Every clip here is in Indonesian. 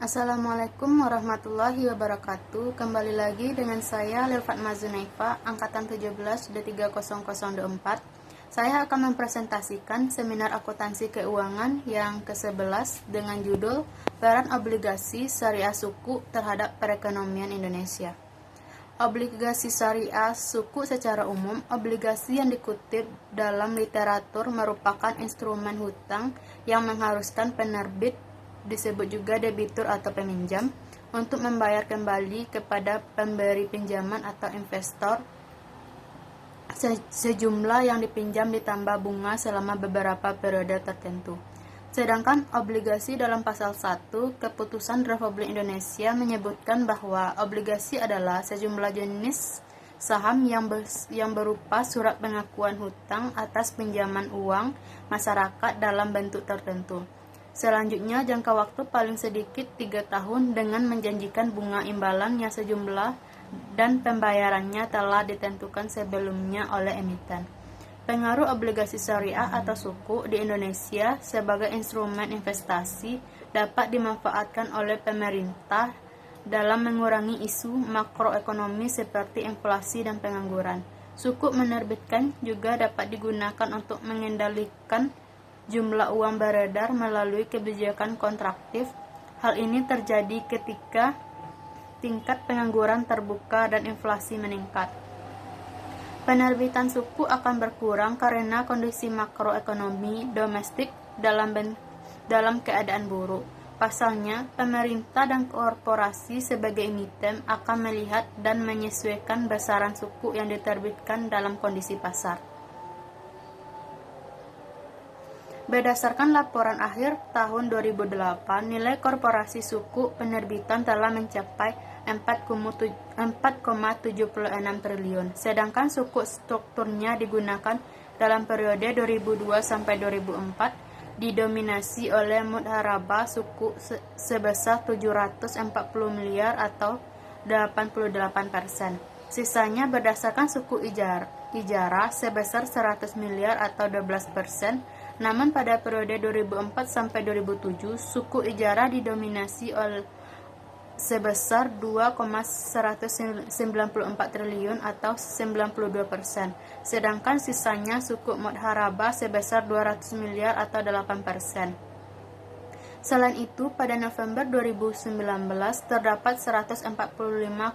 Assalamualaikum warahmatullahi wabarakatuh. Kembali lagi dengan saya Lilfat Mazunaifa, angkatan 17 D30024. Saya akan mempresentasikan seminar akuntansi keuangan yang ke-11 dengan judul Peran Obligasi Syariah Suku terhadap Perekonomian Indonesia. Obligasi syariah suku secara umum, obligasi yang dikutip dalam literatur merupakan instrumen hutang yang mengharuskan penerbit, disebut juga debitur atau peminjam, untuk membayar kembali kepada pemberi pinjaman atau investor sejumlah yang dipinjam ditambah bunga selama beberapa periode tertentu. Sedangkan obligasi dalam pasal 1 Keputusan Republik Indonesia menyebutkan bahwa obligasi adalah sejumlah jenis saham yang berupa surat pengakuan hutang atas pinjaman uang masyarakat dalam bentuk tertentu. Selanjutnya, jangka waktu paling sedikit 3 tahun dengan menjanjikan bunga imbalan yang sejumlah dan pembayarannya telah ditentukan sebelumnya oleh emiten. Pengaruh obligasi syariah atau suku di Indonesia sebagai instrumen investasi dapat dimanfaatkan oleh pemerintah dalam mengurangi isu makroekonomi seperti inflasi dan pengangguran. Suku menerbitkan juga dapat digunakan untuk mengendalikan jumlah uang beredar melalui kebijakan kontraktif. Hal ini terjadi ketika tingkat pengangguran terbuka dan inflasi meningkat. Penerbitan suku akan berkurang karena kondisi makroekonomi domestik dalam keadaan buruk. Pasalnya, pemerintah dan korporasi sebagai emiten akan melihat dan menyesuaikan besaran suku yang diterbitkan dalam kondisi pasar. Berdasarkan laporan akhir tahun 2008, nilai korporasi suku penerbitan telah mencapai 4,76 triliun, sedangkan suku strukturnya digunakan dalam periode 2002 sampai 2004 didominasi oleh mudharabah suku sebesar 740 miliar atau 88%. Sisanya berdasarkan suku ijarah sebesar 100 miliar atau 12%. Namun pada periode 2004 sampai 2007, suku ijarah didominasi oleh sebesar 2,194 triliun atau 92%, sedangkan sisanya suku mudharabah sebesar 200 miliar atau 8%. Selain itu, pada November 2019 terdapat 145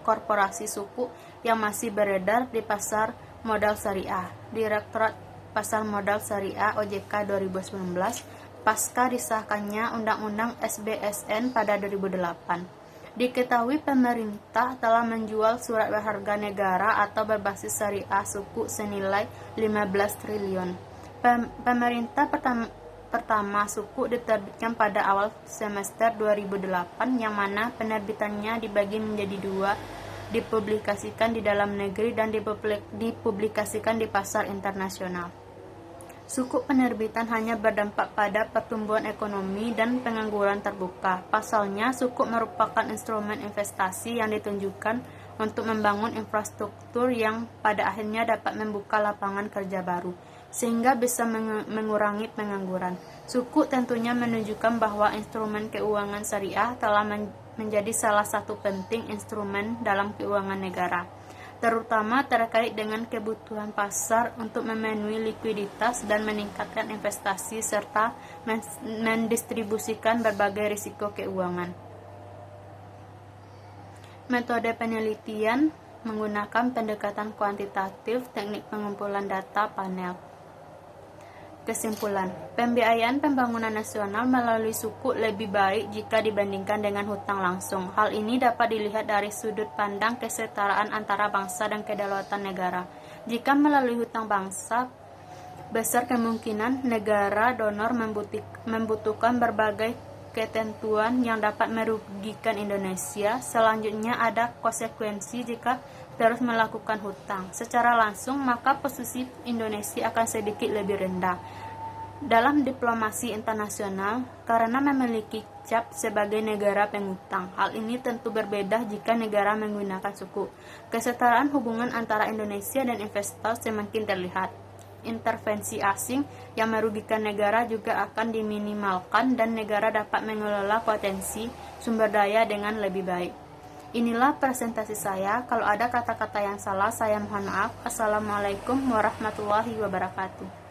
korporasi suku yang masih beredar di pasar modal syariah. Direktorat Pasar Modal Syariah OJK 2019 pasca disahkannya Undang-Undang SBSN pada 2008. Diketahui pemerintah telah menjual surat berharga negara atau berbasis syariah suku senilai 15 triliun. Pemerintah pertama suku diterbitkan pada awal semester 2008, yang mana penerbitannya dibagi menjadi 2, dipublikasikan di dalam negeri dan dipublikasikan di pasar internasional. Suku penerbitan hanya berdampak pada pertumbuhan ekonomi dan pengangguran terbuka. Pasalnya, suku merupakan instrumen investasi yang ditunjukkan untuk membangun infrastruktur yang pada akhirnya dapat membuka lapangan kerja baru, sehingga bisa mengurangi pengangguran. Suku tentunya menunjukkan bahwa instrumen keuangan syariah telah menjadi salah satu penting instrumen dalam keuangan negara, terutama terkait dengan kebutuhan pasar untuk memenuhi likuiditas dan meningkatkan investasi serta mendistribusikan berbagai risiko keuangan. Metode penelitian menggunakan pendekatan kuantitatif, teknik pengumpulan data panel. Kesimpulan, pembiayaan pembangunan nasional melalui suku lebih baik jika dibandingkan dengan hutang langsung. Hal ini dapat dilihat dari sudut pandang kesetaraan antara bangsa dan kedaulatan negara. Jika melalui hutang bangsa, besar kemungkinan negara donor membutuhkan berbagai ketentuan yang dapat merugikan Indonesia. Selanjutnya ada konsekuensi jika terus melakukan hutang secara langsung, maka posisi Indonesia akan sedikit lebih rendah dalam diplomasi internasional karena memiliki cap sebagai negara penghutang. Hal ini tentu berbeda jika negara menggunakan suku. Kesetaraan hubungan antara Indonesia dan investor semakin terlihat. intervensi asing yang merugikan negara juga akan diminimalkan dan negara dapat mengelola potensi sumber daya dengan lebih baik. Inilah presentasi saya. Kalau ada kata-kata yang salah, saya mohon maaf. Assalamualaikum warahmatullahi wabarakatuh.